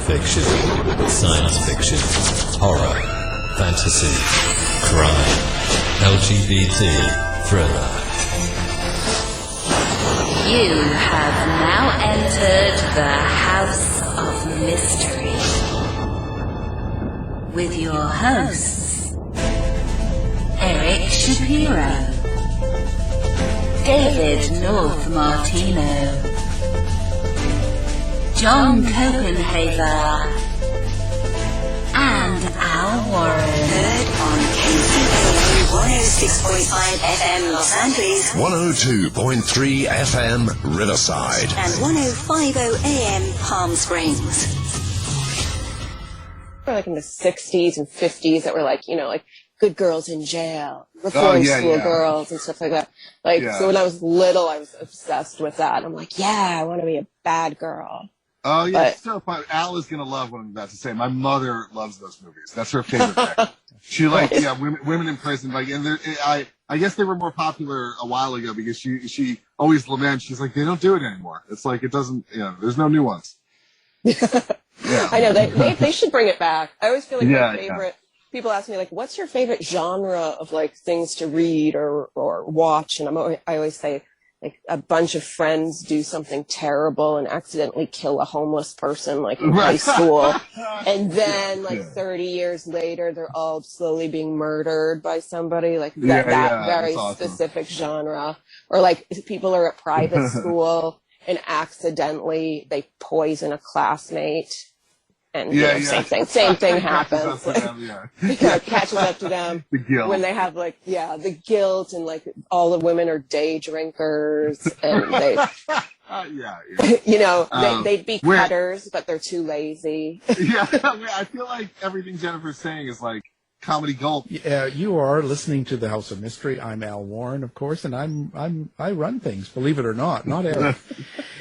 fiction, science fiction, horror, fantasy, crime, LGBT, thriller. You have now entered the House of Mystery with your hosts, Eric Shapiro, David North Martino, John Copenhaver, and Al Warren. Heard on KCAA 106.5 FM Los Angeles, 102.3 FM Riverside, and 105.0 AM Palm Springs. Like in the 60s and 50s that were like, you know, like good girls in jail, reform school girls and stuff like that. Like, so when I was little, I was obsessed with that. I'm like, yeah, I want to be a bad girl. Oh, yeah, it's so fun. Al is going to love what I'm about to say. My mother loves those movies. That's her favorite thing. She likes, women in prison. Like, and I guess they were more popular a while ago because she always laments. She's like, they don't do it anymore. It's like, it doesn't, there's no new ones. Yeah. I know, they should bring it back. I always feel like my favorite, people ask me, like, what's your favorite genre of, like, things to read or watch? And I always say, like, a bunch of friends do something terrible and accidentally kill a homeless person, like, in high school. And then, like, 30 years later, they're all slowly being murdered by somebody. Like, that very specific genre. Or, like, people are at private school and accidentally they poison a classmate. And same thing happens. Catches up to them. The guilt. When they have the guilt and like all the women are day drinkers and they, they'd be cutters, but they're too lazy. I feel like everything Jennifer's saying is like comedy gold. Yeah, you are listening to the House of Mystery. I'm Al Warren, of course, and I run things, believe it or not Eric.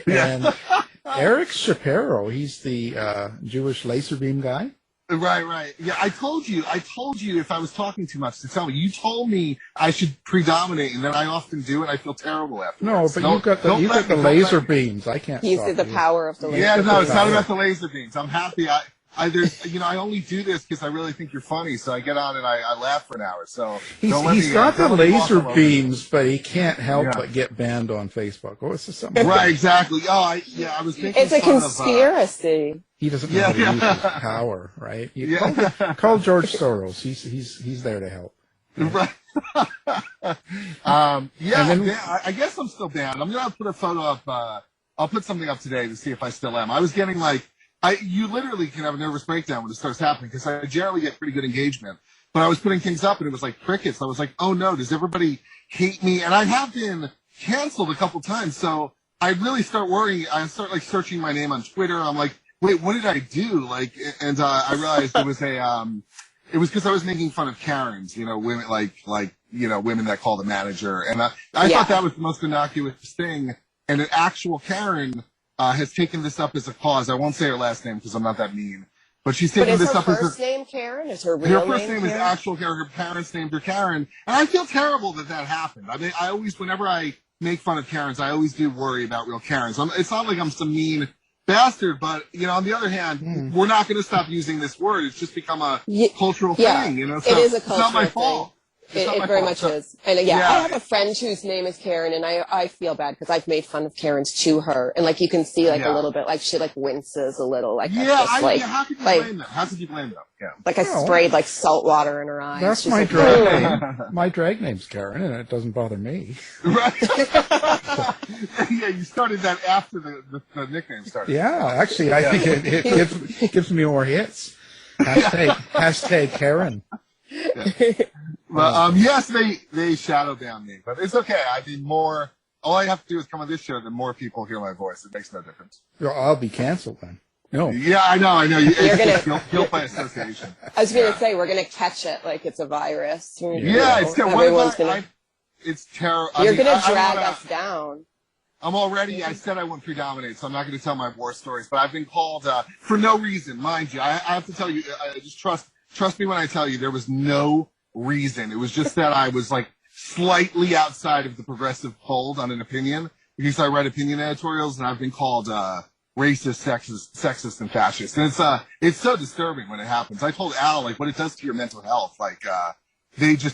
And Eric Shapiro, he's the Jewish laser beam guy. Right. Yeah, I told you if I was talking too much to tell me. You told me I should predominate, and then I often do, and I feel terrible afterwards. No, but you've got the laser beams. I can't He's stop the you. power of the laser beams. Yeah, no, it's not about the laser beams. I'm happy. I only do this because I really think you're funny, so I get on and I laugh for an hour. So he's got the laser beams, but he can't help but get banned on Facebook. Oh, it's just something. Right, exactly. Oh, I was thinking. It's a conspiracy. He doesn't know how to use his power, right? Call George Soros. He's there to help. Right. I guess I'm still banned. I'm gonna put a photo up. I'll put something up today to see if I still am. I was getting like. You literally can have a nervous breakdown when it starts happening because I generally get pretty good engagement. But I was putting things up and it was like crickets. I was like, oh no, does everybody hate me? And I have been canceled a couple times. So I really start worrying. I start like searching my name on Twitter. I'm like, wait, what did I do? Like, and I realized it was it was because I was making fun of Karens, women women that call the manager. And I thought that was the most innocuous thing. And an actual Karen has taken this up as a cause. I won't say her last name because I'm not that mean. But she's taking this up as her first name Karen? Is her real name Her first name is actual Karen. Her parents named her Karen. And I feel terrible that happened. I mean, I always, whenever I make fun of Karens, I always do worry about real Karens. It's not like I'm some mean bastard, but, on the other hand, we're not going to stop using this word. It's just become a cultural thing, So it is a cultural it's not my thing. fault. It very much is. And I have a friend whose name is Karen, and I feel bad because I've made fun of Karens to her. And like you can see a little bit, like she like winces a little. Like how could you blame them? How could you blame them? Yeah. Like I sprayed like salt water in her eyes. That's my drag name. My drag name's Karen, and it doesn't bother me. Right. Yeah, you started that after the nickname started. Yeah, actually, I think it gives me more hits. Hashtag Karen. Yeah. Well, yes, they shadow ban me, but it's okay. I mean, all I have to do is come on this show, then more people hear my voice. It makes no difference. Well, I'll be canceled then. No. Yeah, I know. You're gonna guilt by association. I was gonna say we're gonna catch it like it's a virus. It's terrible. It's terrible. You're gonna drag us down. I'm already. I said I wouldn't predominate, so I'm not going to tell my war stories. But I've been called for no reason, mind you. I have to tell you. Just trust me when I tell you. There was no reason. It was just that I was like slightly outside of the progressive fold on an opinion because I write opinion editorials, and I've been called racist, sexist, and fascist. And it's so disturbing when it happens. I told Al, like, what it does to your mental health. Like,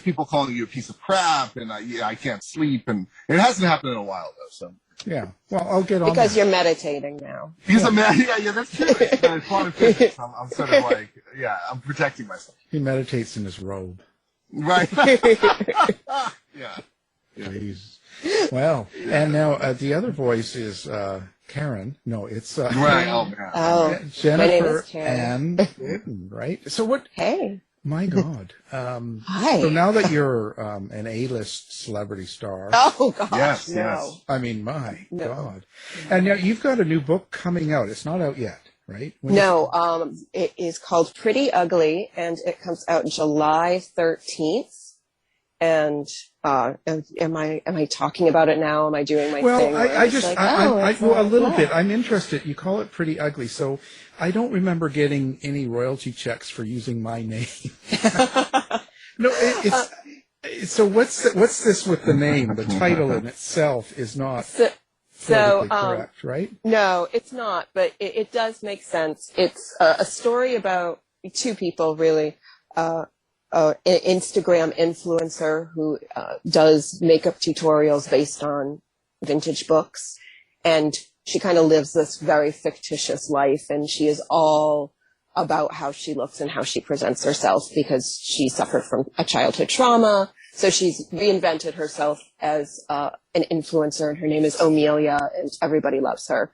people calling you a piece of crap, and I can't sleep, and it hasn't happened in a while though. So yeah, well, I'll get on because that. you're meditating now. He's a man. Yeah, that's true. It's quantum physics. I'm sort of like, I'm protecting myself. He meditates in his robe. Right. Yeah. Jeez. Well, and now the other voice is Karen. No, it's Right. Oh man. Oh, Jennifer my name is Karen. Ann Witten, right? So what? Hey. My God. Hi. So now that you're an A-list celebrity star, Oh gosh, Yes, no. yes. I mean, my No. God. And now you've got a new book coming out. It's not out yet, right? When No, it is called Pretty Ugly, and it comes out July 13th. And am I talking about it now? Am I doing my thing? Well, where I it's just, like, a little bit. I'm interested. You call it Pretty Ugly, so I don't remember getting any royalty checks for using my name. No, it's so what's this with the name? The title in itself is not politically correct, right? No, it's not, but it does make sense. It's a story about two people, really. An Instagram influencer who does makeup tutorials based on vintage books, and she kind of lives this very fictitious life, and she is all about how she looks and how she presents herself because she suffered from a childhood trauma. So she's reinvented herself as an influencer, and her name is Amelia, and everybody loves her.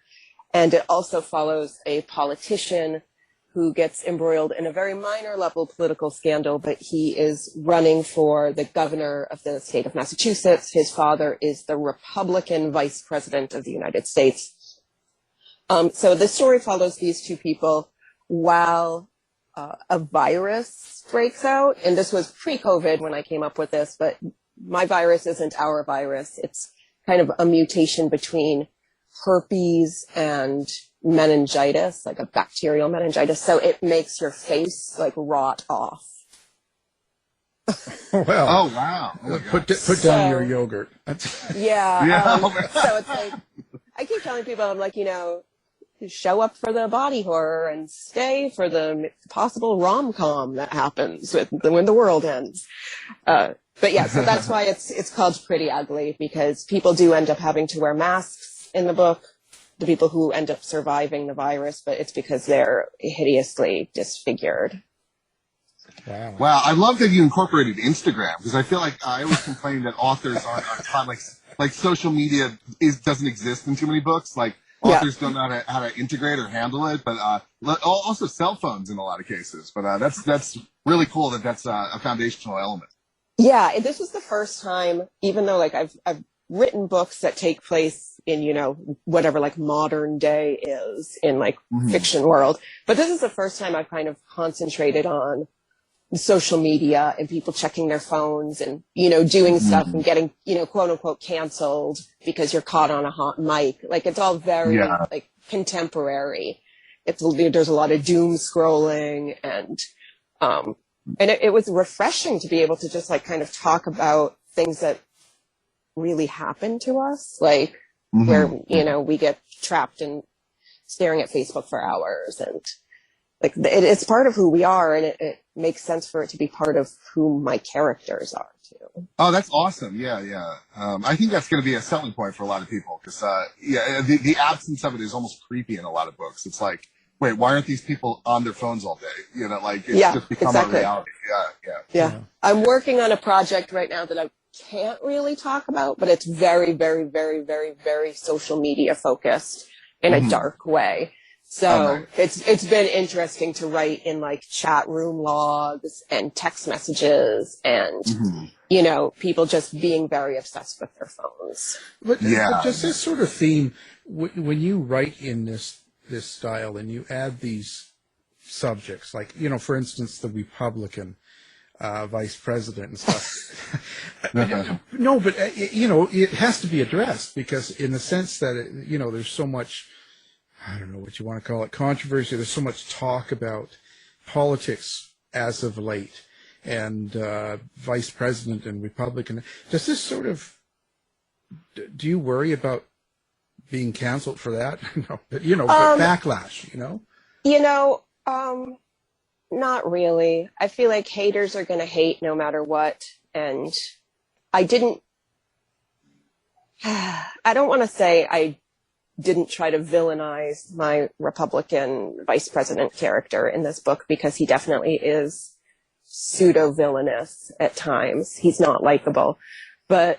And it also follows a politician who gets embroiled in a very minor level political scandal, but he is running for the governor of the state of Massachusetts. His father is the Republican vice president of the United States. So the story follows these two people while a virus breaks out. And this was pre-COVID when I came up with this, but my virus isn't our virus. It's kind of a mutation between herpes and meningitis, like a bacterial meningitis. So it makes your face like rot off. Well, Oh wow. Oh, put down your yogurt. Yeah. So it's like, I keep telling people, I'm like, show up for the body horror and stay for the possible rom-com that happens when the world ends. But yeah, so that's why it's called Pretty Ugly, because people do end up having to wear masks in the book, the people who end up surviving the virus, but it's because they're hideously disfigured. Wow. I love that you incorporated Instagram, because I feel like I always complain that authors aren't like social media doesn't exist in too many books. Like authors don't know how to integrate or handle it, but also cell phones in a lot of cases. But that's really cool that that's a foundational element. Yeah, and this was the first time, even though like I've written books that take place in, whatever like modern day is in like fiction world. But this is the first time I've kind of concentrated on social media and people checking their phones and, doing stuff and getting, quote unquote canceled because you're caught on a hot mic. Like it's all very like contemporary. There's a lot of doom scrolling and it was refreshing to be able to just like kind of talk about things that really happen to us, like where, we get trapped in staring at Facebook for hours, and like it's part of who we are, and it makes sense for it to be part of who my characters are too. Oh, that's awesome. Yeah. I think that's going to be a selling point for a lot of people, because the absence of it is almost creepy in a lot of books. It's like, wait, why aren't these people on their phones all day? It's just become a reality. Yeah. I'm working on a project right now that I can't really talk about, but it's very, very, very, very, very social media focused in a dark way. So it's been interesting to write in like chat room logs and text messages and, people just being very obsessed with their phones. But just this sort of theme, when you write in this style and you add these subjects, like, for instance, the Republican vice president and stuff. No, but it has to be addressed, because in the sense that there's so much, I don't know what you want to call it, controversy. There's so much talk about politics as of late, and vice president and Republican. Does this sort of, do you worry about being canceled for that? No, but, but backlash, Not really. I feel like haters are going to hate no matter what. And I don't want to say I didn't try to villainize my Republican vice president character in this book, because he definitely is pseudo-villainous at times. He's not likable. But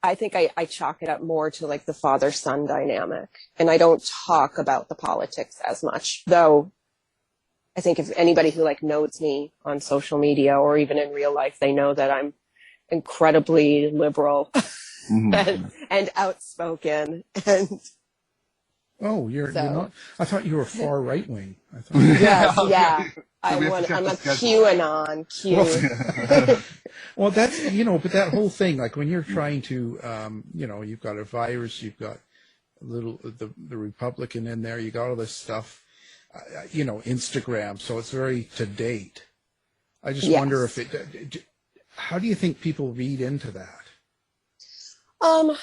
I think I chalk it up more to like the father-son dynamic. And I don't talk about the politics as much, though. I think if anybody who like knows me on social media or even in real life, they know that I'm incredibly liberal and outspoken. And you're so, not. I thought you were far right wing. I thought. Yeah. I'm a QAnon. Well, that's but that whole thing, like when you're trying to, you've got a virus, you've got the Republican in there, you got all this stuff. Instagram, so it's very to date. I just wonder if how do you think people read into that? I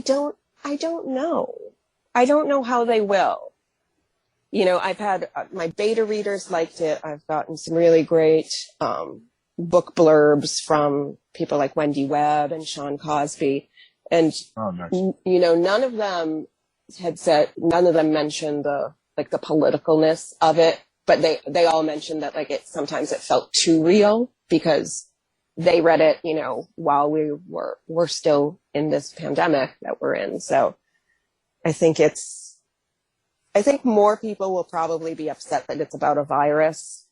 don't know. I don't know how they will. I've had my beta readers liked it. I've gotten some really great book blurbs from people like Wendy Webb and Sean Cosby, and nice. None of them mentioned the politicalness of it, but they all mentioned that sometimes it felt too real because they read it, while we're still in this pandemic that we're in. So I think more people will probably be upset that it's about a virus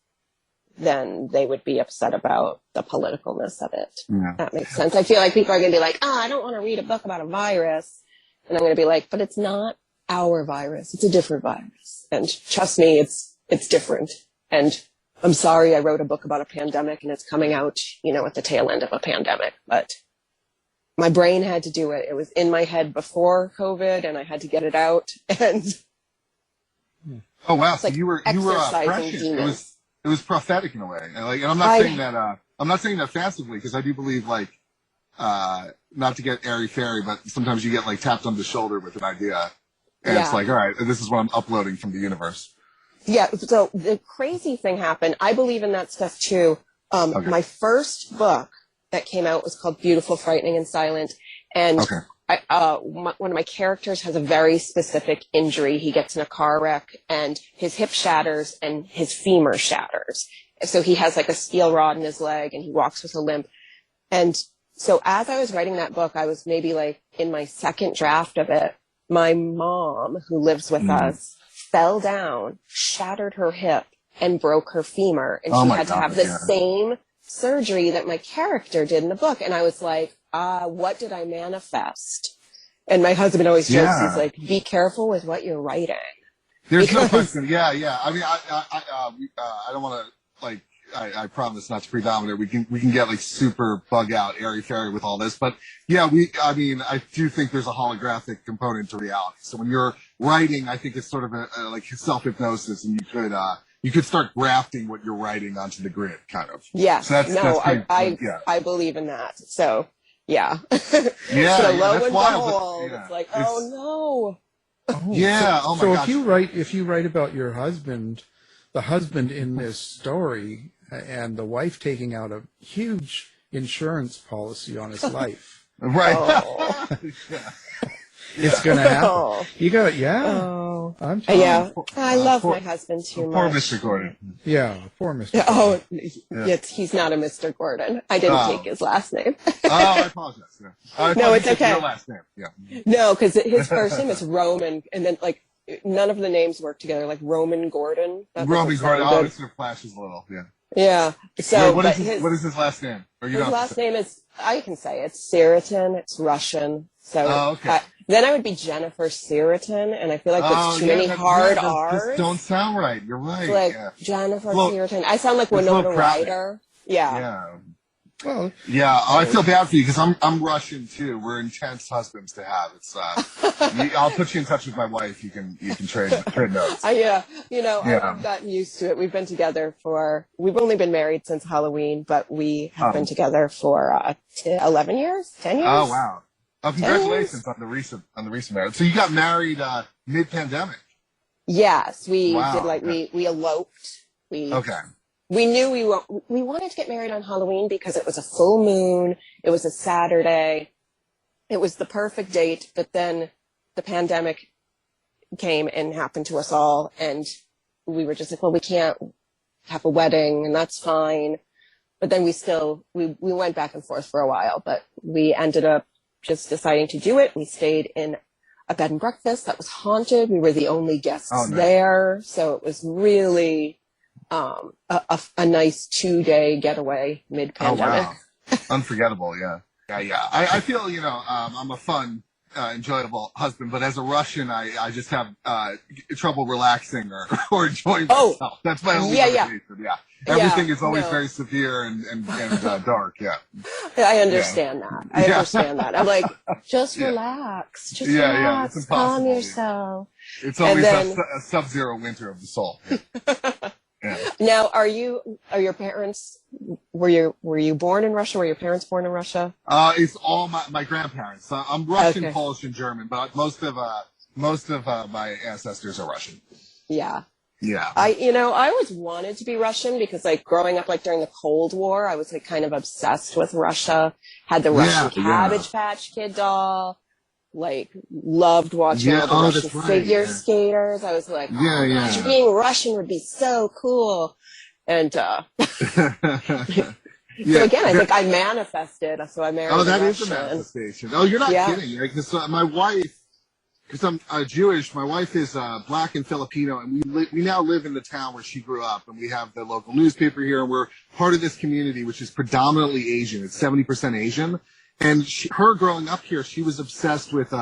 than they would be upset about the politicalness of it. Yeah. That makes sense. I feel like people are going to be like, I don't want to read a book about a virus. And I'm going to be like, but it's not our virus. It's a different virus. And trust me, it's different. And I'm sorry I wrote a book about a pandemic and it's coming out, at the tail end of a pandemic. But my brain had to do it. It was in my head before COVID and I had to get it out. And oh wow, so you were prescient. It was prophetic in a way. And I'm not saying that offensively, because I do believe not to get airy-fairy, but sometimes you get tapped on the shoulder with an idea. And it's like, all right, this is what I'm uploading from the universe. Yeah, so the crazy thing happened. I believe in that stuff too. My first book that came out was called Beautiful, Frightening, and Silent. And one of my characters has a very specific injury. He gets in a car wreck and his hip shatters and his femur shatters. So he has a steel rod in his leg and he walks with a limp. And so as I was writing that book, I was maybe in my second draft of it. My mom, who lives with us, fell down, shattered her hip, and broke her femur. And she had to have the same surgery that my character did in the book. And I was like, what did I manifest? And my husband always jokes, he's like, be careful with what you're writing. There's no question. Yeah. I mean, I don't want to, I promise not to predominate. We can get super bug out, airy fairy with all this, but I do think there's a holographic component to reality. So when you're writing, I think it's sort of a self-hypnosis, and you could start grafting what you're writing onto the grid, kind of. Yeah. So I believe in that. So yeah. Yeah. So lo and wild, behold, it's like, oh no. Oh, yeah. So, my gosh. if you write about your husband, the husband in this story, and the wife taking out a huge insurance policy on his life. Right. Oh. It's going to happen. You got it, Oh. I'm telling you. I love my husband too much. Poor Mr. Gordon. Yeah, poor Mr. Gordon. Oh, he's not a Mr. Gordon. I didn't take his last name. I apologize. Yeah. No, it's okay. Your last name. Yeah. No, because his first name is Roman, and then none of the names work together. Roman Gordon. Roman Gordon. Oh, it sort of flashes a little. Yeah. Yeah. So, what is his last name? His last name is, I can say it's Siriton. It's Russian. So okay. Then I would be Jennifer Siriton, and I feel like there's too many hard R's. Just don't sound right. You're right. It's Jennifer Siriton. I sound like Winona Ryder. Yeah. Well, I feel bad for you because I'm Russian too. We're intense husbands to have. It's I'll put you in touch with my wife. You can trade notes. I've gotten used to it. We've been together we've only been married since Halloween, but we have been together for 11 years, 10 years. Oh wow. Congratulations on the recent marriage. So you got married mid-pandemic. Yes, we Wow. did. Like we eloped. Okay. We knew we wanted to get married on Halloween because it was a full moon. It was a Saturday. It was the perfect date. But then the pandemic came and happened to us all, and we were just like, well, we can't have a wedding, and that's fine. But then we went back and forth for a while, but we ended up just deciding to do it. We stayed in a bed and breakfast that was haunted. We were the only guests there, so it was really a nice 2-day getaway mid-pandemic. Oh, wow. Unforgettable, yeah. Yeah. I feel, I'm a fun, enjoyable husband, but as a Russian, I just have trouble relaxing or enjoying myself. That's my only motivation. Yeah. Everything is always very severe and dark. Yeah. I understand that. I understand that. I'm like, just relax. Just relax. It's calm impossible. yourself. It's always a sub-zero winter of the soul. Yeah. Now, are your parents, were you born in Russia? Were your parents born in Russia? It's all my grandparents. I'm Russian, Polish, and German, but most of my ancestors are Russian. Yeah. Yeah. I always wanted to be Russian because, like, growing up, like, during the Cold War, I was, like, kind of obsessed with Russia. Had the Russian Cabbage Patch Kid doll. Like, loved watching all the Russian figure skaters. I was like, gosh, being Russian would be so cool. And, so again, I think I manifested, so I married a that Russian. Is a manifestation. Oh, you're not kidding. Because my wife, because I'm Jewish, my wife is black and Filipino, and we now live in the town where she grew up, and we have the local newspaper here, and we're part of this community, which is predominantly Asian. It's 70% Asian. And her growing up here, she was obsessed with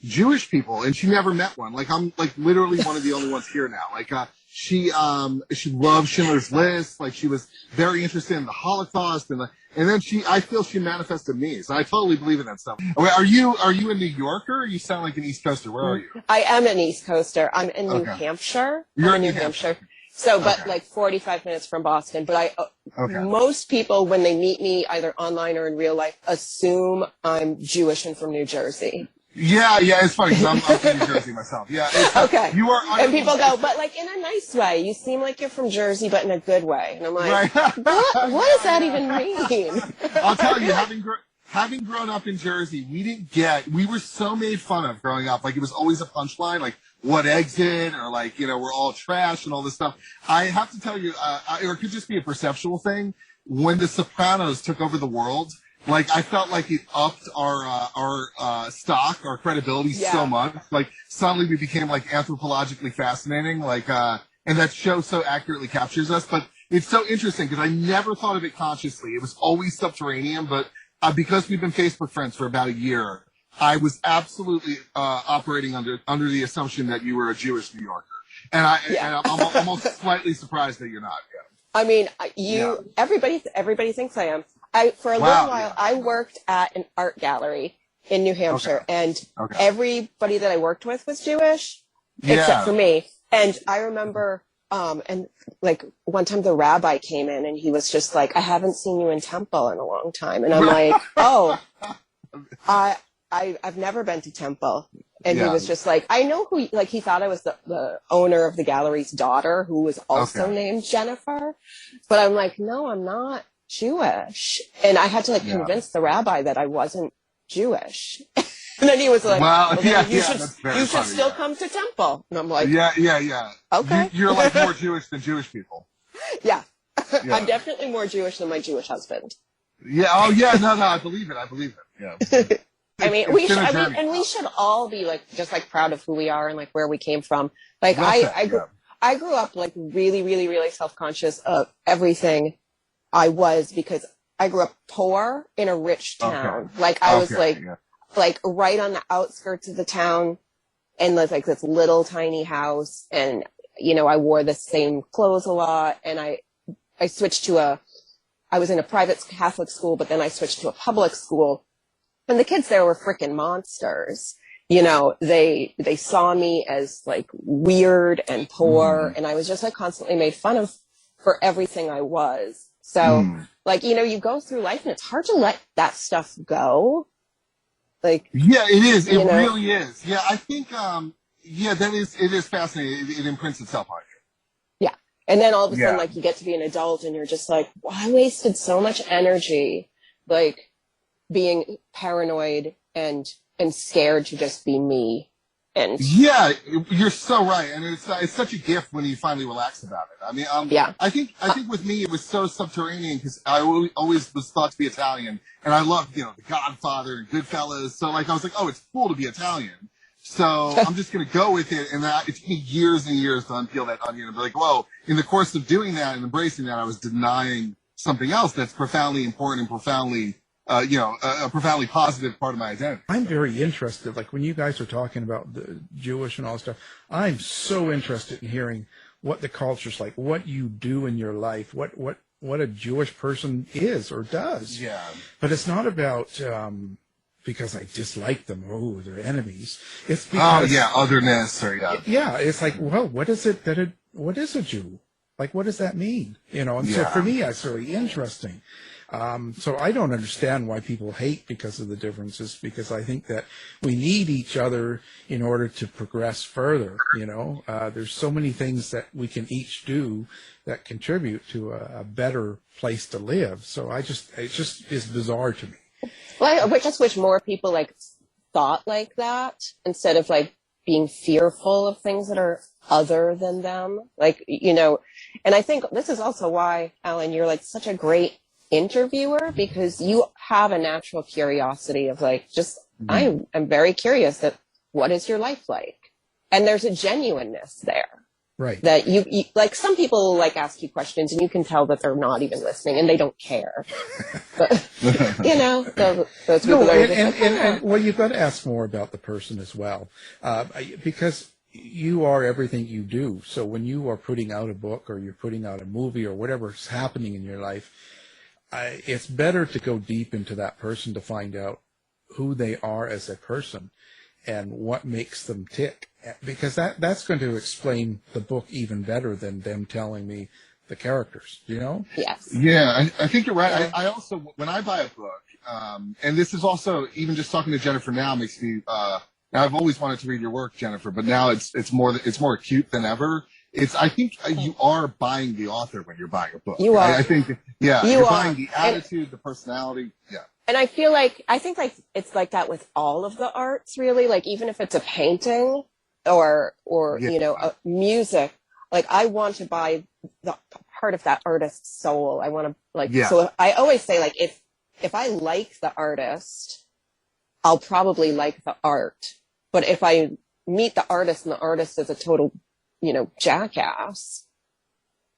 Jewish people, and she never met one. Like, I'm like literally one of the only ones here now. Like, she loved Schindler's List. Like, she was very interested in the Holocaust, and then I feel she manifested me. So I totally believe in that stuff. Are you a New Yorker? Or you sound like an East Coaster. Where are you? I am an East Coaster. I'm in New Hampshire. You're in New Hampshire. So, but like 45 minutes from Boston. But most people, when they meet me, either online or in real life, assume I'm Jewish and from New Jersey. Yeah, it's funny because I'm from New Jersey myself. Yeah. Okay. You are. And people go, but like in a nice way. You seem like you're from Jersey, but in a good way. And I'm like, what does that even mean? I'll tell you, having grown up in Jersey, we were so made fun of growing up. Like, it was always a punchline, like, what exit, or like, we're all trash and all this stuff. I have to tell you, or it could just be a perceptual thing. When The Sopranos took over the world, like, I felt like it upped our stock, our credibility so much. Like, suddenly we became like anthropologically fascinating, like, and that show so accurately captures us. But it's so interesting because I never thought of it consciously. It was always subterranean, but because we've been Facebook friends for about a year, I was absolutely operating under the assumption that you were a Jewish New Yorker, and I'm almost slightly surprised that you're not. Yeah. I mean, everybody thinks I am. For a little while, I worked at an art gallery in New Hampshire, and everybody that I worked with was Jewish, except for me. And I remember, and like one time the rabbi came in, and he was just like, "I haven't seen you in temple in a long time," and I'm like, "Oh, I've never been to temple." And he was just like, I know who, like, he thought I was the owner of the gallery's daughter, who was also named Jennifer. But I'm like, no, I'm not Jewish. And I had to, like, convince the rabbi that I wasn't Jewish. And then he was like, you should still come to temple. And I'm like, yeah. Okay. You're like more Jewish than Jewish people. Yeah. I'm definitely more Jewish than my Jewish husband. Yeah. Oh, yeah. No, I believe it. Yeah. I mean, we should all be like, just like proud of who we are and like where we came from. Like, I grew up like really, really, really self-conscious of everything I was, because I grew up poor in a rich town. Like, I was like right on the outskirts of the town, and like this little tiny house, and I wore the same clothes a lot, and I switched to I was in a private Catholic school, but then I switched to a public school. And the kids there were freaking monsters. They saw me as like weird and poor, and I was just like constantly made fun of for everything I was. So like, you go through life and it's hard to let that stuff go. Like, yeah, it is. It know? really is. Yeah, I think, it is fascinating. It imprints itself on you. Yeah. And then all of a sudden, Yeah. like, you get to be an adult and you're just like, well, I wasted so much energy, like, being paranoid and scared to just be me. And Yeah, you're so right, and it's such a gift when you finally relax about it. I mean, yeah. I think with me it was so subterranean because I always was thought to be Italian, and I loved The Godfather and Goodfellas. So like I was like, oh, it's cool to be Italian. So I'm just gonna go with it, and it took me years and years to unpeel that onion and be like, whoa. In the course of doing that and embracing that, I was denying something else that's profoundly important and profoundly. A profoundly positive part of my identity. I'm very interested, like when you guys are talking about the Jewish and all that stuff, I'm so interested in hearing what the culture's like, what you do in your life, what a Jewish person is or does. Yeah. But it's not about because I dislike them, oh, they're enemies. It's because otherness or yeah, it's like, well, what is a Jew? Like, what does that mean? And so for me, it's really interesting. So I don't understand why people hate because of the differences, because I think that we need each other in order to progress further. There's so many things that we can each do that contribute to a better place to live. So it just is bizarre to me. Well, I just wish more people like thought like that instead of like being fearful of things that are other than them. Like, and I think this is also why, Alan, you're like such a great interviewer, because you have a natural curiosity of like, I am very curious that what is your life like? And there's a genuineness there. Right. That you like, some people like ask you questions and you can tell that they're not even listening and they don't care. But, those people are and well, you've got to ask more about the person as well. Because you are everything you do. So when you are putting out a book or you're putting out a movie or whatever's happening in your life, it's better to go deep into that person to find out who they are as a person and what makes them tick, because that's going to explain the book even better than them telling me the characters, Yes. Yeah, I think you're right. I also, when I buy a book, and this is also, even just talking to Jennifer now makes me, I've always wanted to read your work, Jennifer, but now it's more acute than ever. I think you are buying the author when you're buying a book. You are. I think, you're buying the attitude, the personality. Yeah. And I think like it's like that with all of the arts, really. Like even if it's a painting or music, like I want to buy the part of that artist's soul. I want to so I always say like if I like the artist, I'll probably like the art. But if I meet the artist and the artist is a total jackass,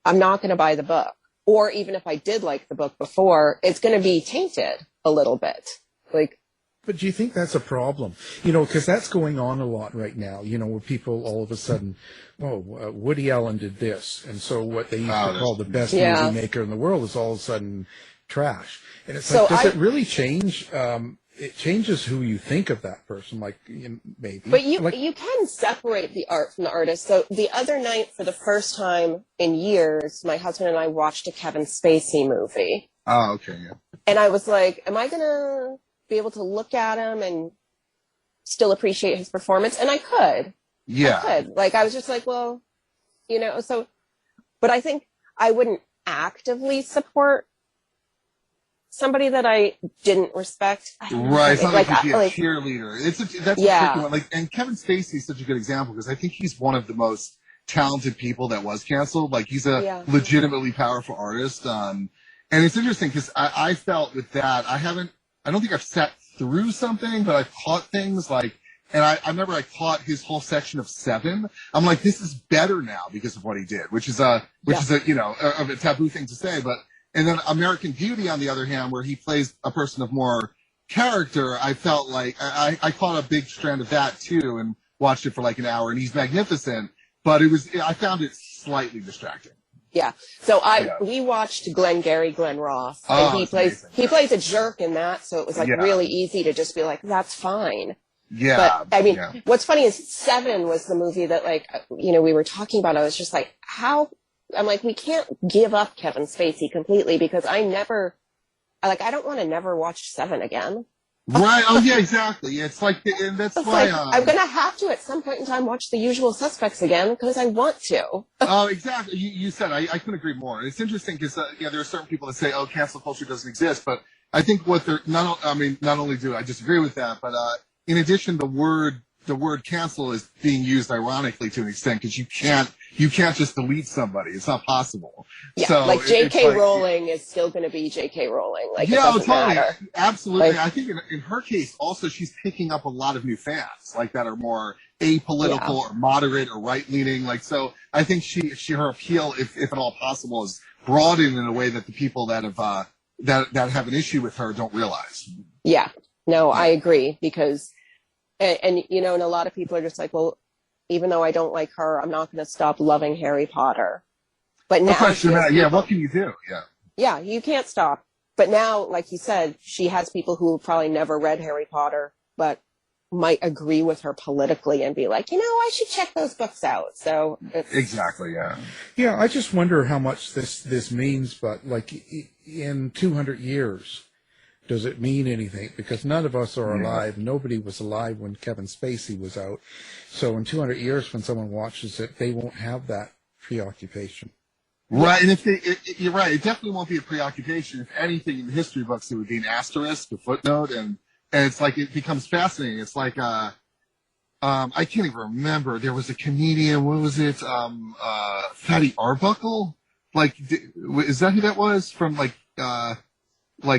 I'm not going to buy the book. Or even if I did like the book before, it's going to be tainted a little bit. Like, but do you think that's a problem? Because that's going on a lot right now, where people all of a sudden, Woody Allen did this. And so what they used to call the best movie maker in the world is all of a sudden trash. And it's like, does it really change? It changes who you think of that person, like maybe. But you can separate the art from the artist. So the other night, for the first time in years, my husband and I watched a Kevin Spacey movie. Oh, okay, yeah. And I was like, am I going to be able to look at him and still appreciate his performance? And I could. Yeah. I could. Like, I was just like, well, so, but I think I wouldn't actively support somebody that I didn't respect. Right, it's not like you'd be a cheerleader. That's a tricky one. Like, and Kevin Spacey is such a good example because I think he's one of the most talented people that was canceled. Like, he's a legitimately powerful artist. And it's interesting because I felt with that, I don't think I've sat through something, but I've caught things like, and I remember I caught his whole section of Seven. I'm like, this is better now because of what he did, which is a taboo thing to say, but. And then American Beauty, on the other hand, where he plays a person of more character, I felt like I caught a big strand of that too and watched it for like an hour, and he's magnificent, but I found it slightly distracting. Yeah. So we watched Glenn Ross, and he plays a jerk in that, so it was like really easy to just be like, that's fine. Yeah. But I mean, what's funny is Seven was the movie that we were talking about. I was just like, I'm like, we can't give up Kevin Spacey completely because I don't want to never watch Seven again. Right. Oh, yeah, exactly. It's like, and that's It's why. like, I'm going to have to, at some point in time, watch The Usual Suspects again because I want to. Oh, exactly. You said I couldn't agree more. It's interesting because there are certain people that say, "Oh, cancel culture doesn't exist," but I think what they're not. I mean, not only do I disagree with that, but in addition, the word cancel is being used ironically to an extent because you can't just delete somebody. It's not possible. Yeah, So like J.K. like, Rowling is still going to be J.K. Rowling. Like, yeah, it doesn't totally, matter. absolutely. Like, I think in her case, also she's picking up a lot of new fans, like that are more apolitical or moderate or right leaning. Like, so I think her appeal, if at all possible, is broadened in a way that the people that have that have an issue with her don't realize. yeah, no, I agree because, and you know, and a lot of people are just like, well, even though I don't like her, I'm not going to stop loving Harry Potter. But now, what can you do? Yeah, you can't stop. But now, like you said, she has people who probably never read Harry Potter, but might agree with her politically and be like, you know, I should check those books out. So exactly, yeah. Yeah, I just wonder how much this means, but like in 200 years, does it mean anything? Because none of us are alive. Nobody was alive when Kevin Spacey was out. So in 200 years, when someone watches it, they won't have that preoccupation. Right, and you're right. It definitely won't be a preoccupation. If anything, in the history books, it would be an asterisk, a footnote, and it's like it becomes fascinating. It's like I can't even remember. There was a comedian. What was it? Fatty Arbuckle. Like, is that who that was from? Like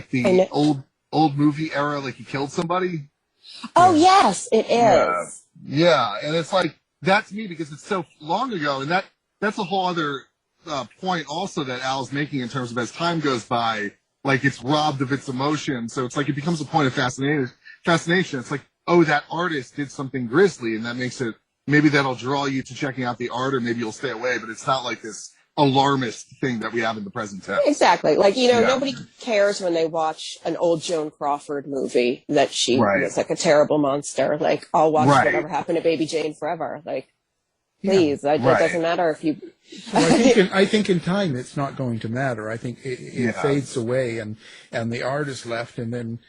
the old movie era. Like he killed somebody. Oh yes, it is. Yeah, and it's like that's me because it's so long ago, and that's a whole other point also that Al's making in terms of as time goes by, like it's robbed of its emotion. So it's like it becomes a point of fascination. It's like, oh, that artist did something grisly, and that makes it, maybe that'll draw you to checking out the art, or maybe you'll stay away. But it's not like this alarmist thing that we have in the present tense. Exactly. Like, you know, nobody cares when they watch an old Joan Crawford movie that she was like a terrible monster. Like, I'll watch Whatever Happened to Baby Jane forever. Like, please, it doesn't matter if you... Well, I think in time it's not going to matter. I think it fades away and the art is left, and then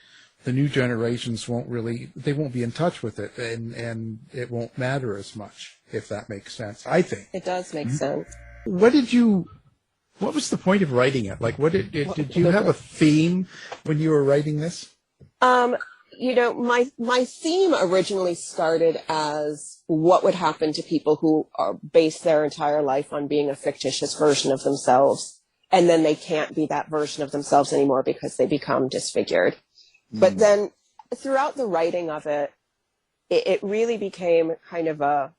the new generations won't be in touch with it, and it won't matter as much, if that makes sense, I think. It does make sense. What was the point of writing it? Like, did you have a theme when you were writing this? You know, my theme originally started as what would happen to people who base their entire life on being a fictitious version of themselves, and then they can't be that version of themselves anymore because they become disfigured. But then throughout the writing of it really became kind of a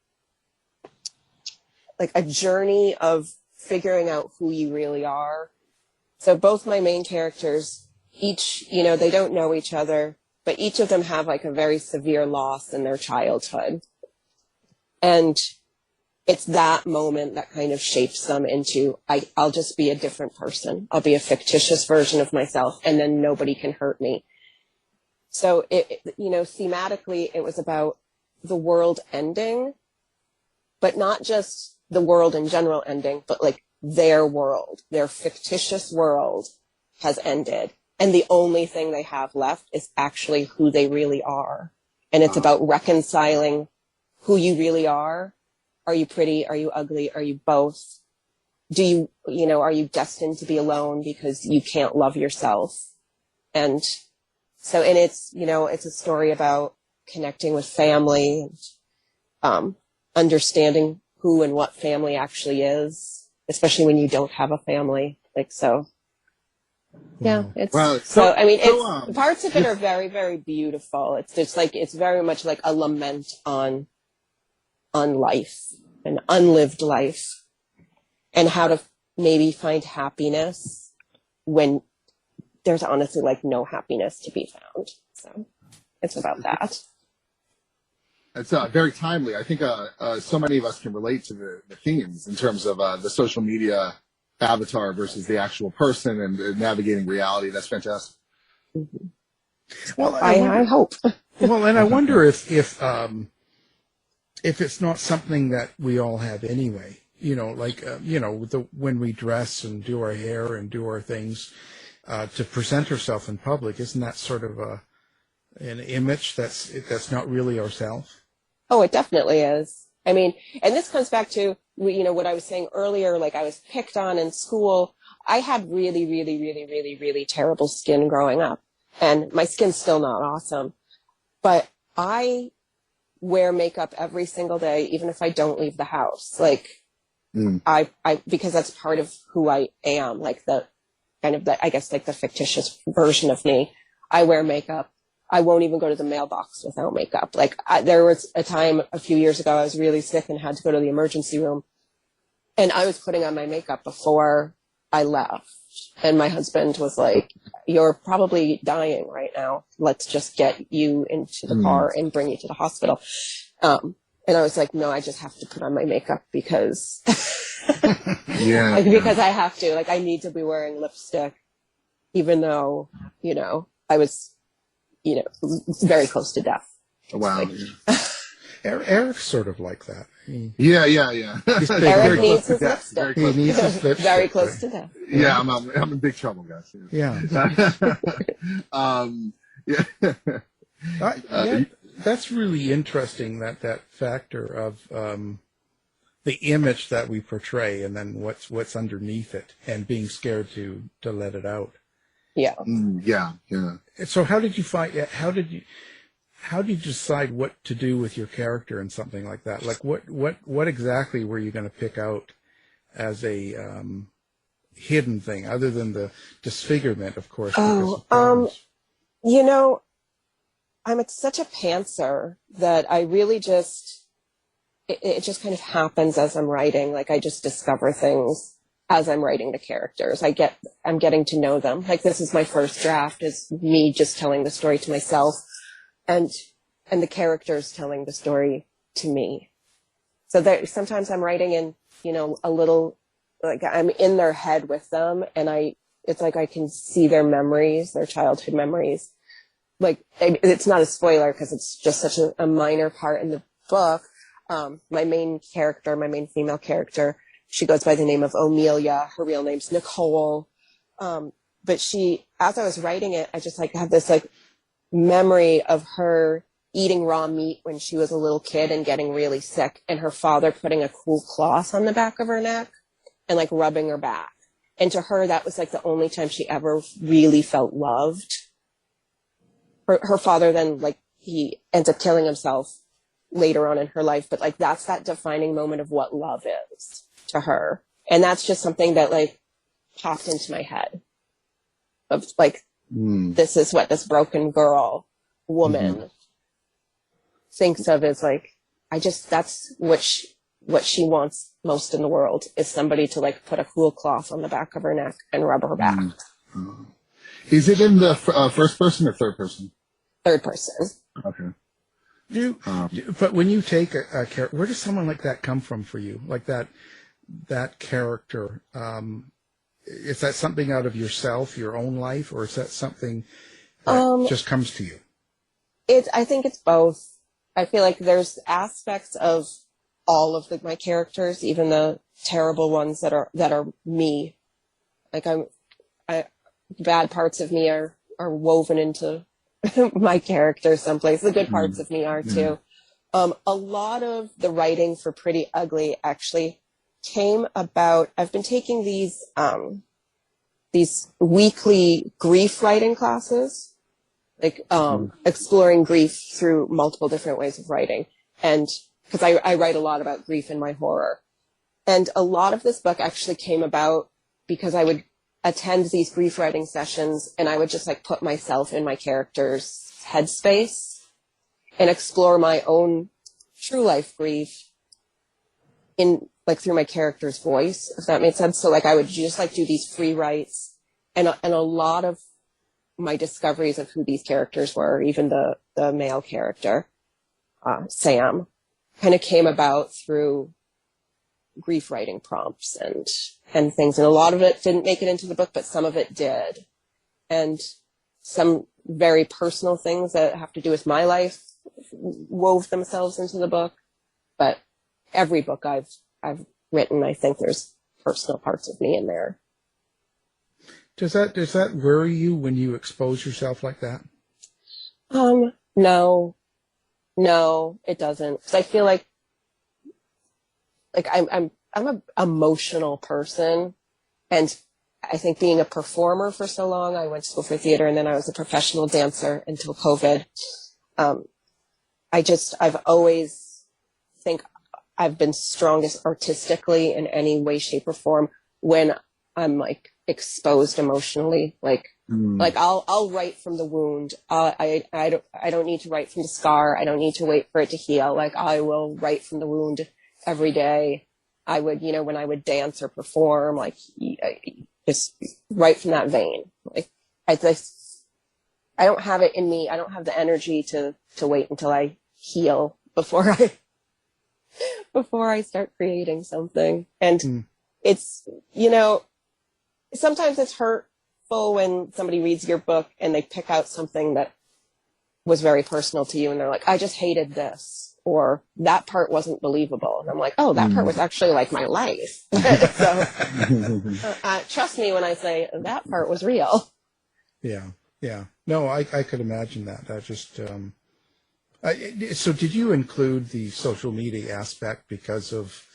journey of figuring out who you really are. So both my main characters, each, you know, they don't know each other, but each of them have like a very severe loss in their childhood. And it's that moment that kind of shapes them into, I'll just be a different person. I'll be a fictitious version of myself, and then nobody can hurt me. So you know, thematically, it was about the world ending, but not just the world in general ending, but like their world, their fictitious world has ended. And the only thing they have left is actually who they really are. And it's about reconciling who you really are. Are you pretty? Are you ugly? Are you both? You know, are you destined to be alone because you can't love yourself? And so, and it's, you know, it's a story about connecting with family, and understanding who and what family actually is, especially when you don't have a family. Like, so. Yeah, it's I mean, it's parts of it are very, very beautiful. It's just like, it's very much like a lament on life, an unlived life, and how to maybe find happiness when there's honestly like no happiness to be found. So it's about that. It's very timely. I think so many of us can relate to the themes in terms of the social media avatar versus the actual person and navigating reality. That's fantastic. Mm-hmm. Well, I hope. Well, and I wonder if it's not something that we all have anyway. You know, like you know, when we dress and do our hair and do our things to present ourselves in public, isn't that sort of an image that's not really ourselves? Oh, it definitely is. I mean, and this comes back to, what I was saying earlier, like I was picked on in school. I had really, really, really, really, really terrible skin growing up, and my skin's still not awesome, but I wear makeup every single day, even if I don't leave the house. Like, I because that's part of who I am, like the kind of I guess like the fictitious version of me. I wear makeup. I won't even go to the mailbox without makeup. Like there was a time a few years ago, I was really sick and had to go to the emergency room, and I was putting on my makeup before I left. And my husband was like, "You're probably dying right now. Let's just get you into the car and bring you to the hospital." And I was like, "No, I just have to put on my makeup because, because I have to. Like, I need to be wearing lipstick, even though, I was, very close to death." Wow. Like, Eric's sort of like that. Yeah. Eric needs his lipstick. He needs his lipstick. Very close to death. Yeah, I'm in big trouble, guys. Yeah. That's really interesting, that factor of the image that we portray and then what's underneath it and being scared to let it out. Yeah. Yeah. So how did you decide what to do with your character and something like that? Like what exactly were you going to pick out as a hidden thing, other than the disfigurement, of course? I'm such a pantser that I really it just kind of happens as I'm writing. Like I just discover things as I'm writing the characters. I'm getting to know them. Like this is my first draft, is me just telling the story to myself, and the characters telling the story to me. So sometimes I'm writing in, a little, like I'm in their head with them, and it's like I can see their memories, their childhood memories. Like, it's not a spoiler because it's just such a minor part in the book. My main female character, she goes by the name of Amelia. Her real name's Nicole. But as I was writing it, I just had this memory of her eating raw meat when she was a little kid and getting really sick, and her father putting a cool cloth on the back of her neck and rubbing her back. And to her, that was the only time she ever really felt loved. Her father then, he ends up killing himself later on in her life, but that's that defining moment of what love is to her. And that's just something that popped into my head of this is what this broken woman thinks of as that's what she wants most in the world, is somebody to put a cool cloth on the back of her neck and rub her back. Is it in the first person or third person? Third person. Okay. But when you take a character, where does someone like that come from for you? Like that character, is that something out of yourself, your own life, or is that something that just comes to you? I think it's both. I feel like there's aspects of all of my characters, even the terrible ones that are me. Bad parts of me are woven into my character someplace. The good parts of me are too. A lot of the writing for Pretty Ugly actually came about. I've been taking these weekly grief writing classes, exploring grief through multiple different ways of writing. And because I write a lot about grief in my horror. And a lot of this book actually came about because I would attend these grief writing sessions, and I would just put myself in my character's headspace and explore my own true life grief in through my character's voice, if that made sense. So I would just do these free writes, and a lot of my discoveries of who these characters were, even the male character, Sam, kind of came about through grief writing prompts and things. And a lot of it didn't make it into the book, but some of it did. And some very personal things that have to do with my life wove themselves into the book. But every book I've written, I think there's personal parts of me in there. Does that worry you when you expose yourself like that? No, it doesn't. Because I feel like I'm an emotional person, and I think being a performer for so long, I went to school for theater, and then I was a professional dancer until COVID. I've always think I've been strongest artistically in any way, shape, or form when I'm like exposed emotionally. Like I'll write from the wound. I don't need to write from the scar. I don't need to wait for it to heal. Like I will write from the wound every day. I would, when I would dance or perform, like just write from that vein. Like I don't have it in me. I don't have the energy to wait until I heal before I start creating something. And it's, sometimes it's hurtful when somebody reads your book and they pick out something that was very personal to you and they're like, I just hated this, or that part wasn't believable. And I'm like, oh, that part was actually like my life. So trust me when I say that part was real. Yeah. No, I could imagine that. I just, so did you include the social media aspect because of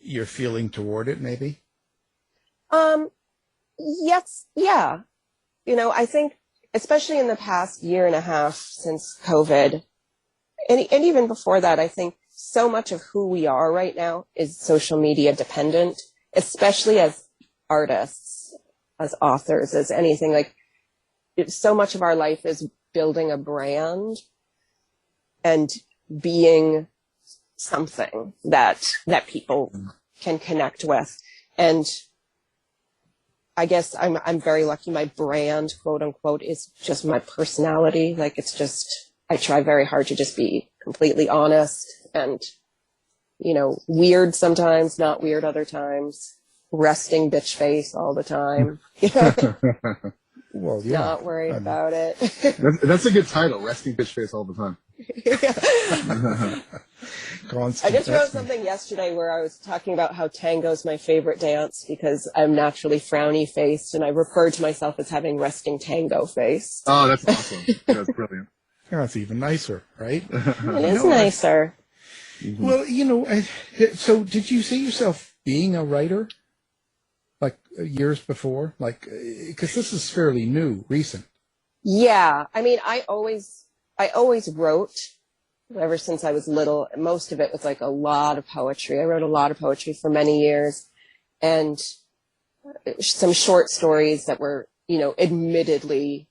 your feeling toward it, maybe? Yes. Yeah. I think especially in the past year and a half since COVID, and even before that, I think so much of who we are right now is social media dependent, especially as artists, as authors, as anything. Like so much of our life is building a brand and being something that people can connect with. And I guess I'm very lucky. My brand, quote unquote, is just my personality. Like it's just, I try very hard to just be completely honest and, weird sometimes, not weird other times, resting bitch face all the time. Well, yeah. Not worried about it. That's a good title, resting bitch face all the time. Constant. I just wrote something yesterday where I was talking about how tango's my favorite dance because I'm naturally frowny faced, and I refer to myself as having resting tango face. Oh, that's awesome. That's brilliant. That's even nicer, right? It is nicer. Well, so did you see yourself being a writer like years before? Like, because this is fairly new, recent. Yeah. I mean, I always wrote ever since I was little. Most of it was like a lot of poetry. I wrote a lot of poetry for many years, and some short stories that were, admittedly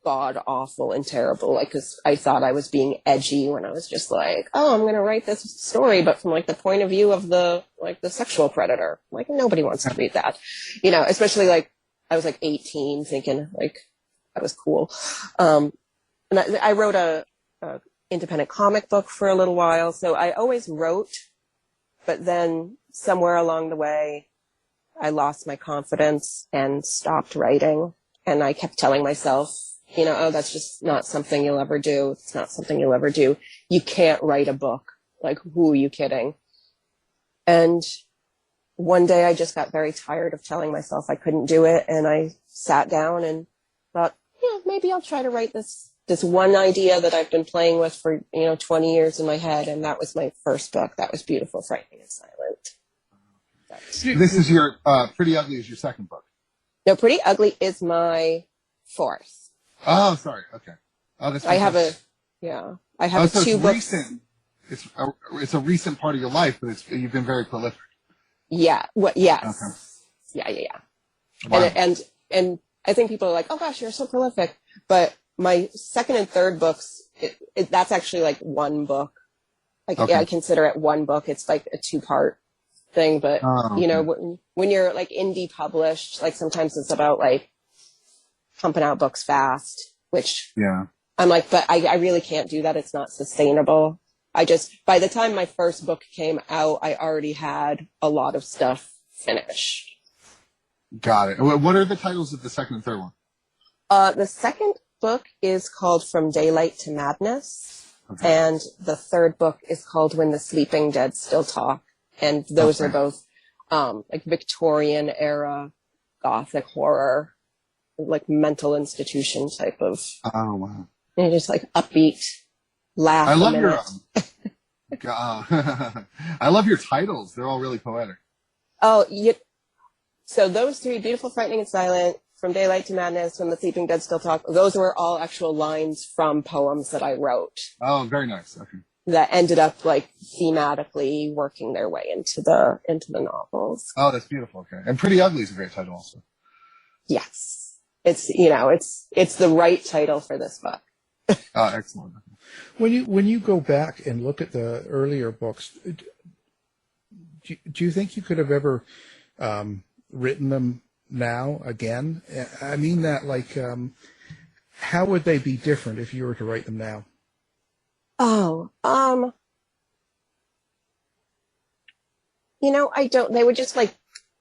god awful and terrible. Like, cause I thought I was being edgy when I was just like, oh, I'm going to write this story, but from like the point of view of the sexual predator. Like nobody wants to read that, especially like I was like 18 thinking like I was cool. And I wrote a independent comic book for a little while. So I always wrote, but then somewhere along the way, I lost my confidence and stopped writing. And I kept telling myself, oh, that's just not something you'll ever do. It's not something you'll ever do. You can't write a book. Like, who are you kidding? And one day I just got very tired of telling myself I couldn't do it. And I sat down and thought, maybe I'll try to write this one idea that I've been playing with for, 20 years in my head. And that was my first book. That was Beautiful, Frightening, and Silent. This is your, Pretty Ugly is your second book. No, Pretty Ugly is my fourth. Oh, sorry. Okay. Oh, that's I have so two it's books. Recent. It's a recent part of your life, but you've been very prolific. Yeah. Yes. Okay. Yeah. Wow. And I think people are like, oh gosh, you're so prolific. But my second and third books, that's actually like one book. Like, okay. I consider it one book. It's like a 2-part thing. But, when you're like indie published, like sometimes it's about like pumping out books fast, which I'm like, but I really can't do that. It's not sustainable. By the time my first book came out, I already had a lot of stuff finished. Got it. What are the titles of the second and third one? The second book is called From Daylight to Madness. Okay. And the third book is called When the Sleeping Dead Still Talk. And those are both, like Victorian era, gothic horror, like mental institution type of. Oh, wow. And just like upbeat, laugh. I love your I love your titles. They're all really poetic. Oh, so those three, Beautiful, Frightening, and Silent, From Daylight to Madness, When the Sleeping Dead Still Talk, those were all actual lines from poems that I wrote. Oh, very nice. Okay. That ended up like thematically working their way into the novels. Oh, that's beautiful. Okay. And Pretty Ugly is a great title also. Yes. It's, it's the right title for this book. Oh, excellent. When you go back and look at the earlier books, do you think you could have ever written them now again? I mean that, like, how would they be different if you were to write them now? Oh, I don't, they would just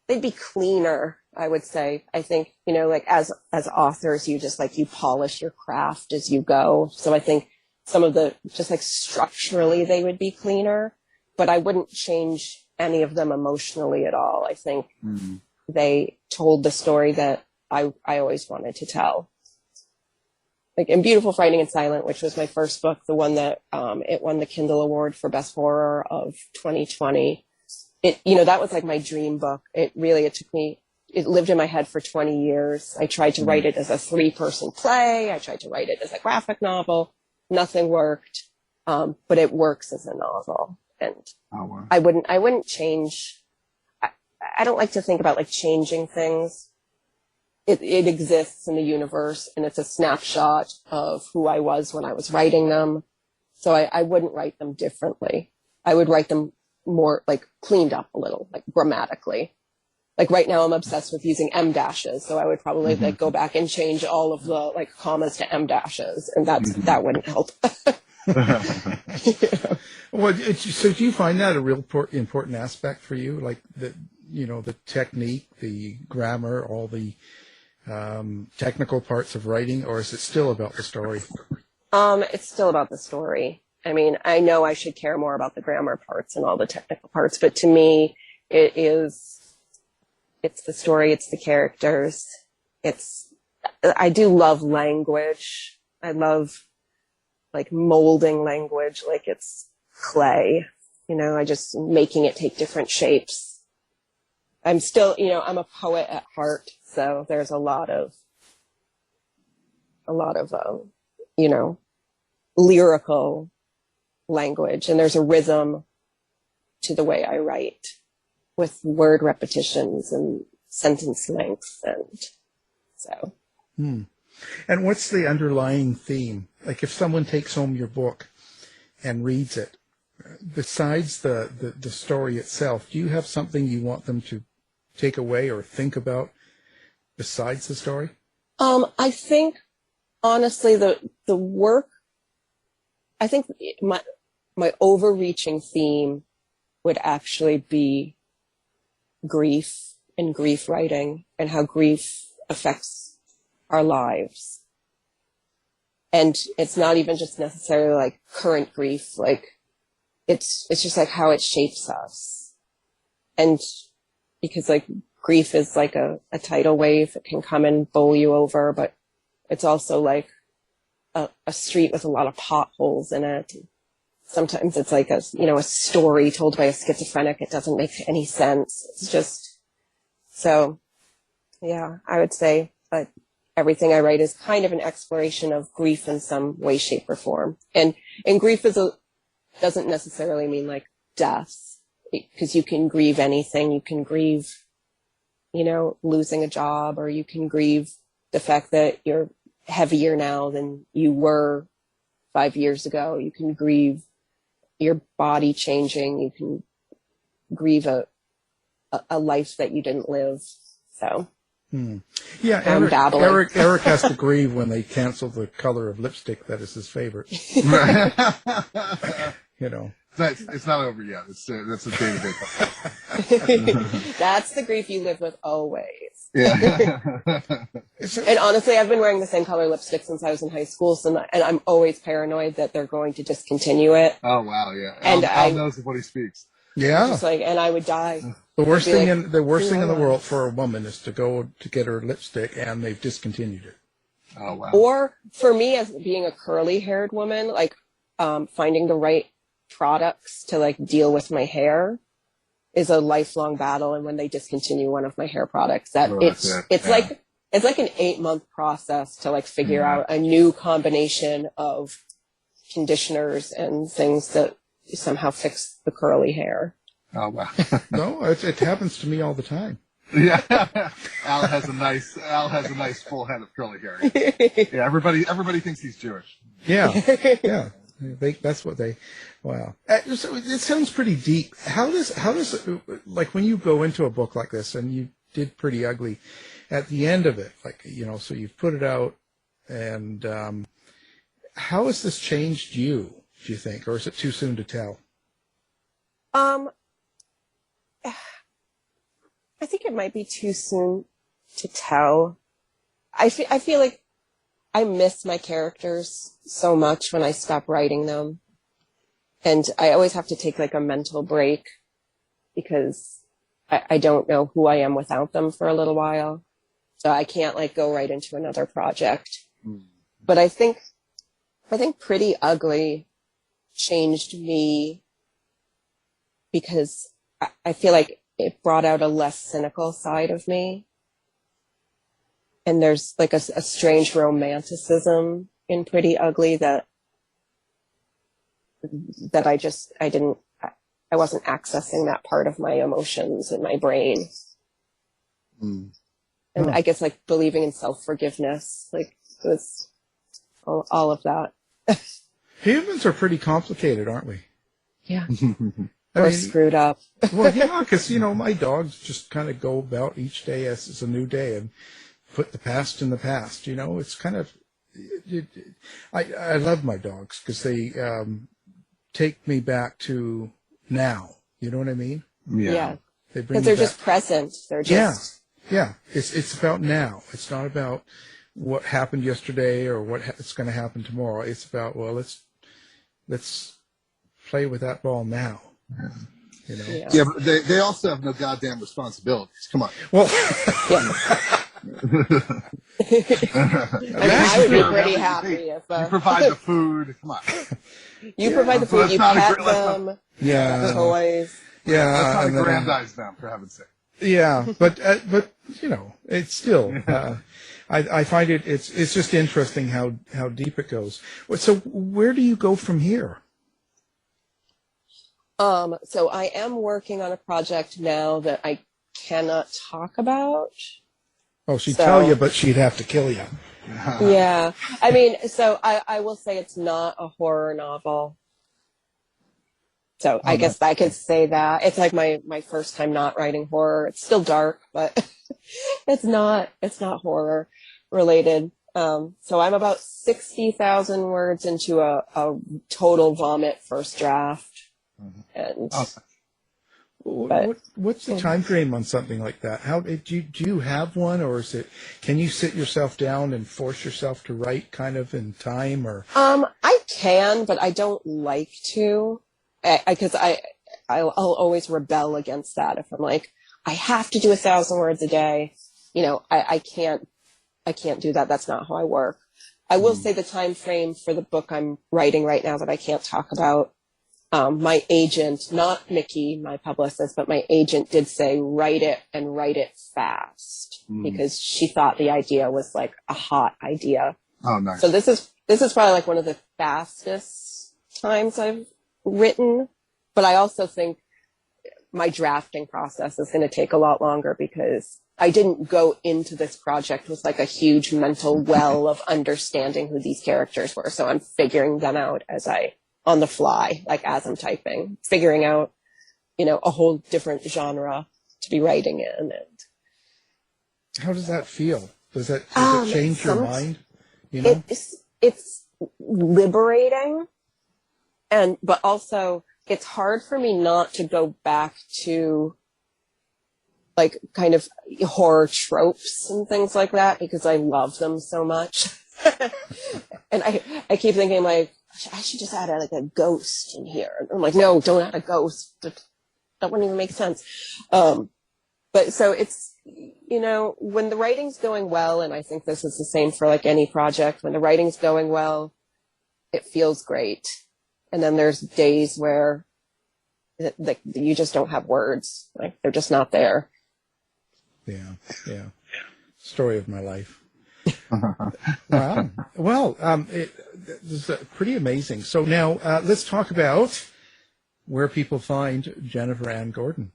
they'd be cleaner, I would say. I think, like as authors, you just you polish your craft as you go. So I think some of the, just structurally, they would be cleaner, but I wouldn't change any of them emotionally at all. I think they told the story that I always wanted to tell. Like in Beautiful, Frightening, and Silent, which was my first book, the one that it won the Kindle Award for Best Horror of 2020. That was my dream book. It lived in my head for 20 years. I tried to write it as a 3-person play. I tried to write it as a graphic novel. Nothing worked. But it works as a novel. And I wouldn't change. I don't like to think about changing things. It exists in the universe, and it's a snapshot of who I was when I was writing them. So I wouldn't write them differently. I would write them more cleaned up a little, grammatically. Right now I'm obsessed with using M dashes. So I would probably go back and change all of the commas to M dashes, and that wouldn't help. Yeah. Well, so do you find that a real important aspect for you? The technique, the grammar, all the technical parts of writing, or is it still about the story? It's still about the story. I mean, I know I should care more about the grammar parts and all the technical parts, but to me, it's the story, it's the characters. I do love language. I love molding language like it's clay, I just making it take different shapes. I'm still, I'm a poet at heart. So there's a lot of lyrical language, and there's a rhythm to the way I write with word repetitions and sentence length. And so. And what's the underlying theme? If someone takes home your book and reads it, besides the story itself, do you have something you want them to take away or think about besides the story? I think, honestly, the work, I think my overreaching theme would actually be grief and grief writing and how grief affects our lives. And it's not even just necessarily current grief, it's just how it shapes us. And because grief is a tidal wave. It can come and bowl you over, but it's also a street with a lot of potholes in it. Sometimes it's a story told by a schizophrenic. It doesn't make any sense. It's just, so yeah, I would say that everything I write is kind of an exploration of grief in some way, shape, or form. And grief doesn't necessarily mean death, because you can grieve anything. You can grieve, losing a job, or you can grieve the fact that you're heavier now than you were 5 years ago. You can grieve your body changing. You can grieve a life that you didn't live. So. Yeah, Eric has to grieve when they cancel the color of lipstick that is his favorite. It's not over yet. That's a day-to-day. That's the grief you live with always. Yeah. And honestly, I've been wearing the same color lipstick since I was in high school, and I'm always paranoid that they're going to discontinue it. Oh wow, yeah. And Al knows of what he speaks. Yeah. Just and I would die. The worst thing in the world for a woman is to go to get her lipstick and they've discontinued it. Oh, wow. Or for me, as being a curly haired woman, like finding the right products to like deal with my hair is a lifelong battle. And when they discontinue one of my hair products, it's like an 8-month process to like figure out a new combination of conditioners and things that somehow fix the curly hair. Oh, wow. No, it happens to me all the time. Yeah. Al has a nice full head of curly hair. Yeah, everybody thinks he's Jewish. Yeah. Yeah. That's what they, wow. So it sounds pretty deep. How does, like when you go into a book like this, and you did Pretty Ugly, at the end of it, like, you know, so you've put it out, and how has this changed you, do you think, or is it too soon to tell? I think it might be too soon to tell. I feel like I miss my characters so much when I stop writing them. And I always have to take like a mental break because I don't know who I am without them for a little while. So I can't like go right into another project. But I think Pretty Ugly changed me because I feel like it brought out a less cynical side of me. And there's like a strange romanticism in Pretty Ugly that I wasn't accessing that part of my emotions in my brain. And I guess like believing in self-forgiveness, like it was all of that. Humans are pretty complicated, aren't we? Yeah. We're screwed up. Well, yeah, because, you know, my dogs just kind of go about each day as it's a new day and put the past in the past. You know, it's kind of, I love my dogs because they take me back to now. You know what I mean? Yeah. Because they're just present. They're just. Yeah. It's about now. It's not about what happened yesterday or what's going to happen tomorrow. It's about, well, let's play with that ball now. You know? Yeah, but they also have no goddamn responsibilities. Come on. Well, I would be pretty happy if you provide the food. Come on. You provide the food. You pet them. Yeah. Toys. Yeah. Let's not aggrandize them, for heaven's sake. Yeah, but you know, it's still. I find it's just interesting how deep it goes. So where do you go from here? So I am working on a project now that I cannot talk about. Oh, she'd tell you, but she'd have to kill you. Yeah. I mean, so I will say it's not a horror novel. So I guess I could say that. It's like my first time not writing horror. It's still dark, but it's not horror related. So I'm about 60,000 words into a total vomit first draft. And what's the time frame on something like that? How do you have one, or is it? Can you sit yourself down and force yourself to write kind of in time, or? I can, but I don't like to, because I'll always rebel against that. If I'm like, I have to do 1,000 words a day, you know, I can't do that. That's not how I work. I will say the time frame for the book I'm writing right now that I can't talk about. My agent, not Mickey, my publicist, but my agent did say, write it fast, because she thought the idea was like a hot idea. Oh, nice. So this is probably like one of the fastest times I've written, but I also think my drafting process is going to take a lot longer because I didn't go into this project with like a huge mental well of understanding who these characters were. So I'm figuring them out on the fly, like as I'm typing, figuring out, you know, a whole different genre to be writing in. And how does that feel? Does it change your mind? You know, it's liberating, but also it's hard for me not to go back to like kind of horror tropes and things like that because I love them so much. And I keep thinking like, I should just add like a ghost in here. And I'm like, no, don't add a ghost. That wouldn't even make sense. But so it's when the writing's going well, and I think this is the same for like any project, when the writing's going well, it feels great. And then there's days where you just don't have words. Like, they're just not there. Yeah. Story of my life. Wow. Well, this is pretty amazing. So now let's talk about where people find Jennifer Ann Gordon.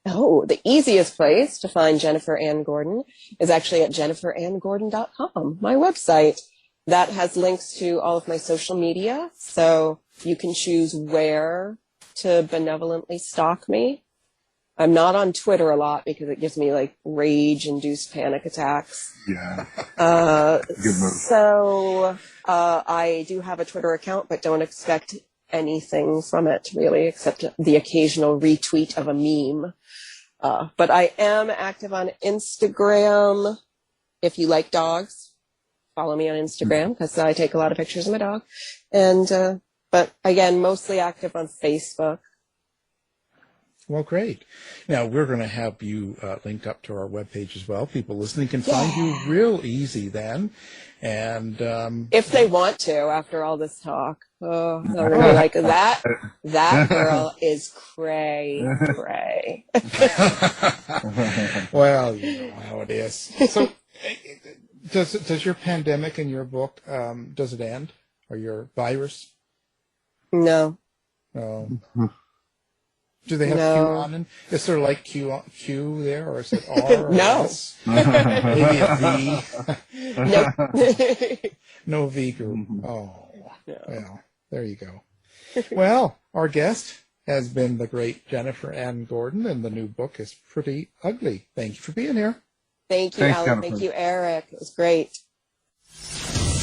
Oh, the easiest place to find Jennifer Ann Gordon is actually at jenniferanngordon.com, my website. That has links to all of my social media, so you can choose where to benevolently stalk me. I'm not on Twitter a lot because it gives me like rage-induced panic attacks. Yeah. Good move. So I do have a Twitter account, but don't expect anything from it really, except the occasional retweet of a meme. But I am active on Instagram. If you like dogs, follow me on Instagram because I take a lot of pictures of my dog. And but again, mostly active on Facebook. Well, great. Now, we're going to have you linked up to our webpage as well. People listening can find you real easy then. And if they want to, after all this talk. Oh, they're really like, that girl is cray. Well, you know how it is. So, does your pandemic in your book, does it end? Or your virus? No. No. Do they have QAnon? Is there like Q there, or is it R? No. Maybe a V. No. No V group. Oh, well, there you go. Well, our guest has been the great Jennifer Ann Gordon, and the new book is pretty ugly. Thank you for being here. Thank you, Alan. Thank you, Eric. It was great.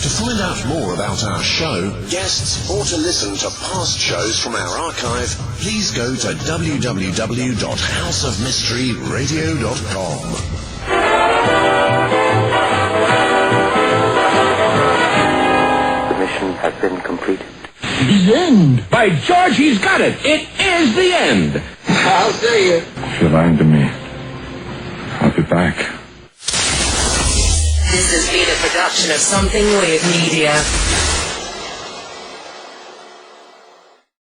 To find out more about our show, guests, or to listen to past shows from our archive, please go to www.houseofmysteryradio.com. The mission has been completed. The end! By George, he's got it! It is the end! I'll tell you. If you're lying to me, I'll be back. This has been a production of Something Weird Media.